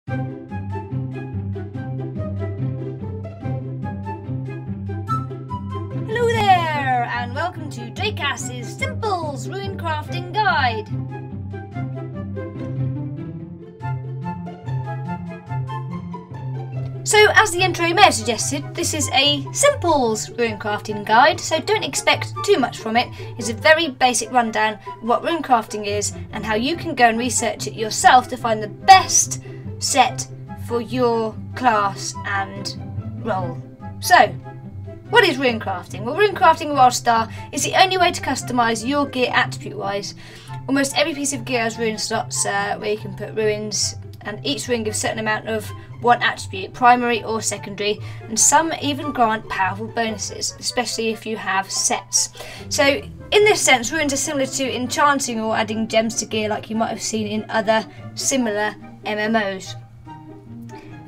Hello there, and welcome to Dracas's Simples Runecrafting Guide. So, as the intro may have suggested, this is a Simples Runecrafting Guide, so don't expect too much from it. It's a very basic rundown of what runecrafting is and how you can go and research it yourself to find the best set for your class and role. So, what is runecrafting? Well, runecrafting Wildstar is the only way to customise your gear attribute-wise. Almost every piece of gear has rune slots where you can put runes, and each rune gives a certain amount of one attribute, primary or secondary, and some even grant powerful bonuses, especially if you have sets. So in this sense, runes are similar to enchanting or adding gems to gear like you might have seen in other similar MMOs.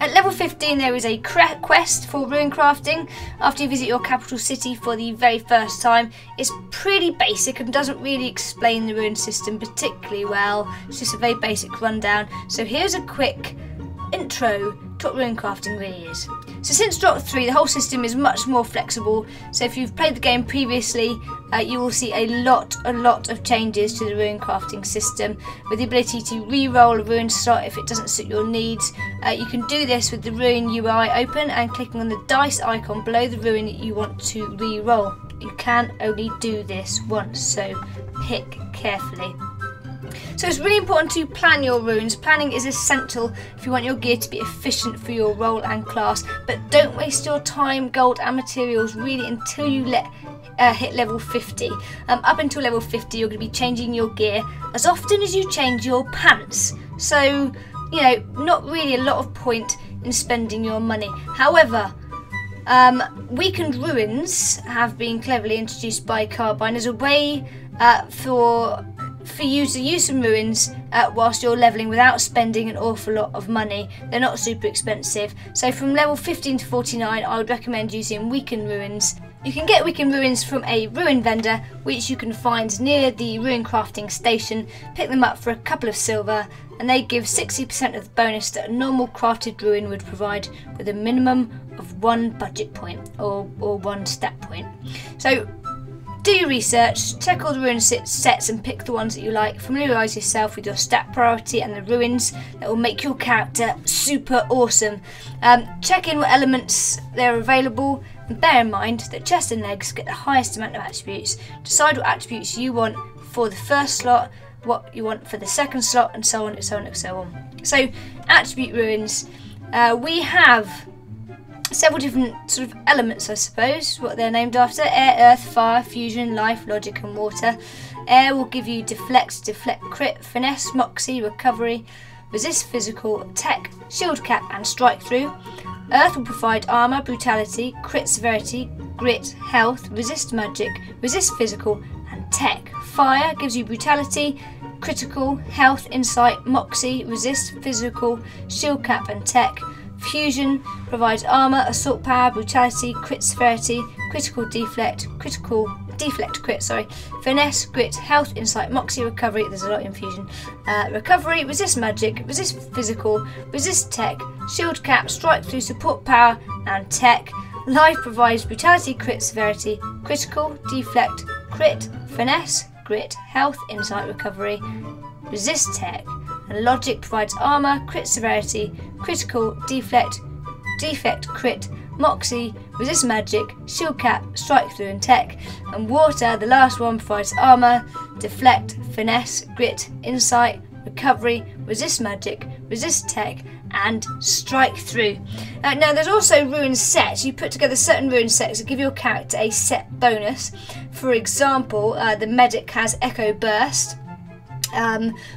At level 15 there is a quest for runecrafting. After you visit your capital city for the very first time, it's pretty basic and doesn't really explain the rune system particularly well. It's just a very basic rundown. So here's a quick intro to what runecrafting really is. So since Drop 3, the whole system is much more flexible. So if you've played the game previously, you will see a lot of changes to the runecrafting system, with the ability to re-roll a rune slot if it doesn't suit your needs. You can do this with the rune UI open and clicking on the dice icon below the rune that you want to re-roll. You can only do this once, so pick carefully. So it's really important to plan your runes. Planning is essential if you want your gear to be efficient for your role and class, but don't waste your time, gold and materials really until you hit level 50. Up until level 50 you're going to be changing your gear as often as you change your pants. So, you know, not really a lot of point in spending your money. However, weakened ruins have been cleverly introduced by Carbine as a way for you to use some ruins whilst you're leveling without spending an awful lot of money. They're not super expensive. So from level 15 to 49 I would recommend using weakened ruins. You can get weakened ruins from a ruin vendor, which you can find near the runecrafting station. Pick them up for a couple of silver, and they give 60% of the bonus that a normal crafted ruin would provide, with a minimum of 1 budget point or 1 stat point. So do your research, check all the rune sets and pick the ones that you like. Familiarise yourself with your stat priority and the ruins that will make your character super awesome. Check in what elements they're available, and bear in mind that chest and legs get the highest amount of attributes. Decide what attributes you want for the first slot, what you want for the second slot, and so on and so on and so on. So attribute ruins, we have several different sort of elements, I suppose, what they're named after: air, earth, fire, fusion, life, logic and water. Air will give you deflect, crit, finesse, moxie, recovery, resist physical, tech, shield cap and strike through. Earth will provide armour, brutality, crit severity, grit, health, resist magic, resist physical and tech. Fire gives you brutality, critical, health, insight, moxie, resist physical, shield cap and tech. Fusion provides armour, assault power, brutality, crit severity, critical deflect, crit, finesse, grit, health, insight, moxie, recovery. There's a lot in fusion. Recovery, resist magic, resist physical, resist tech, shield cap, strike through, support power and tech. Life provides brutality, crit severity, critical, deflect, crit, finesse, grit, health, insight, recovery, resist tech. And logic provides armour, crit severity, critical, deflect, crit, moxie, resist magic, shield cap, strike through and tech. And water, the last one, provides armour, deflect, finesse, grit, insight, recovery, resist magic, resist tech and strike through. Now there's also rune sets. You put together certain rune sets that give your character a set bonus. For example, the medic has Echo Burst,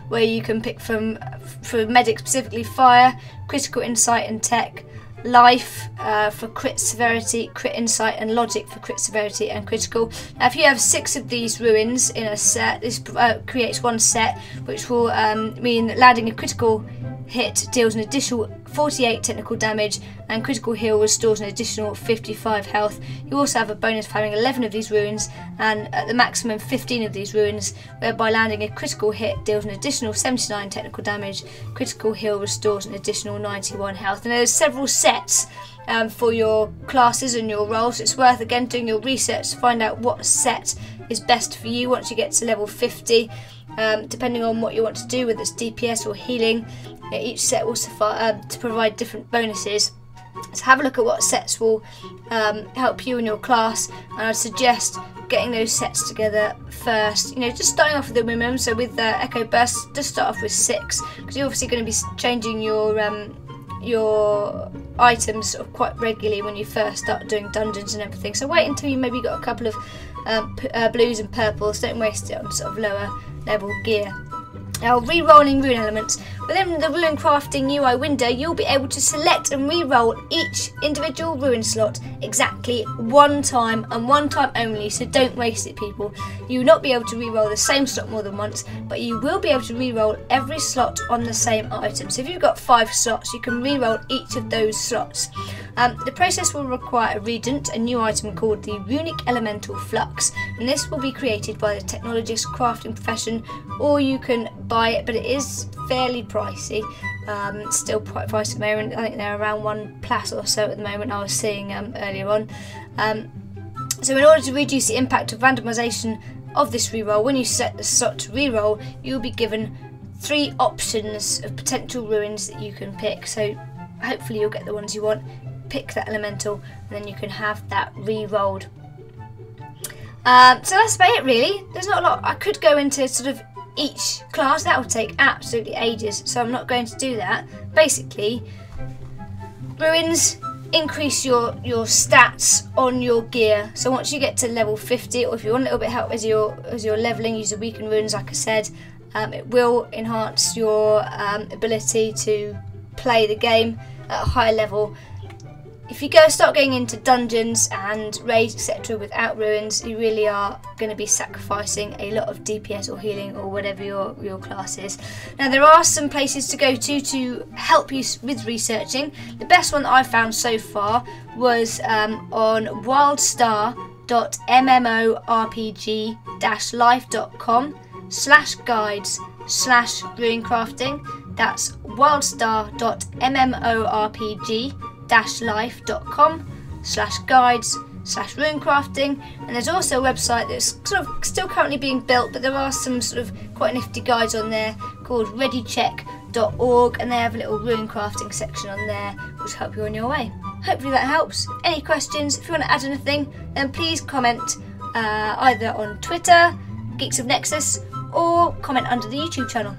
where you can pick from, for medic specifically, fire, critical insight and tech, life for crit severity, crit insight, and logic for crit severity and critical. Now, if you have 6 of these ruins in a set, this creates one set, which will mean that landing a critical hit deals an additional 48 technical damage, and critical heal restores an additional 55 health. You also have a bonus for having 11 of these ruins, and at the maximum 15 of these ruins, whereby landing a critical hit deals an additional 79 technical damage. Critical heal restores an additional 91 health. And there's several sets for your classes and your roles. It's worth again doing your research to find out what set is best for you once you get to level 50. Depending on what you want to do, whether it's DPS or healing, each set will suffice to provide different bonuses. So have a look at what sets will help you in your class, and I'd suggest getting those sets together first. Just starting off with the minimum. So with Echo Burst, just start off with 6, because you're obviously going to be changing your items sort of quite regularly when you first start doing dungeons and everything. So wait until you maybe got a couple of blues and purples. Don't waste it on sort of lower level gear. Now, re-rolling rune elements. Within the Runecrafting UI window, you'll be able to select and re-roll each individual rune slot exactly one time, and one time only, so don't waste it, people. You will not be able to re-roll the same slot more than once, but you will be able to re-roll every slot on the same item. So if you've got 5 slots, you can re-roll each of those slots. The process will require a regent, a new item called the Runic Elemental Flux, and this will be created by the technologist crafting profession, or you can buy it, but it is fairly pricey. It's still quite pricey at the moment. I think they're around £1 or so at the moment, I was seeing earlier on. So in order to reduce the impact of randomisation of this reroll, when you set the slot to reroll, you'll be given 3 options of potential ruins that you can pick. So hopefully you'll get the ones you want, pick that elemental, and then you can have that re-rolled. So that's about it, really. There's not a lot. I could go into sort of each class. That would take absolutely ages, so I'm not going to do that. Basically, ruins increase your stats on your gear. So once you get to level 50, or if you want a little bit of help as you're leveling, use the weakened runes, like I said. It will enhance your ability to play the game at a high level. If you start going into dungeons and raids, etc. without ruins, you really are going to be sacrificing a lot of DPS or healing or whatever your class is. Now, there are some places to go to help you with researching. The best one that I've found so far was on wildstar.mmorpg-life.com/guides/runecrafting. That's wildstar.mmorpg-life.com/guides/runecrafting. And there's also a website that's sort of still currently being built, but there are some sort of quite nifty guides on there called readycheck.org, and they have a little runecrafting section on there which will help you on your way. Hopefully that helps. Any questions, if you want to add anything, then please comment either on Twitter, Geeks of Nexus, or comment under the YouTube channel.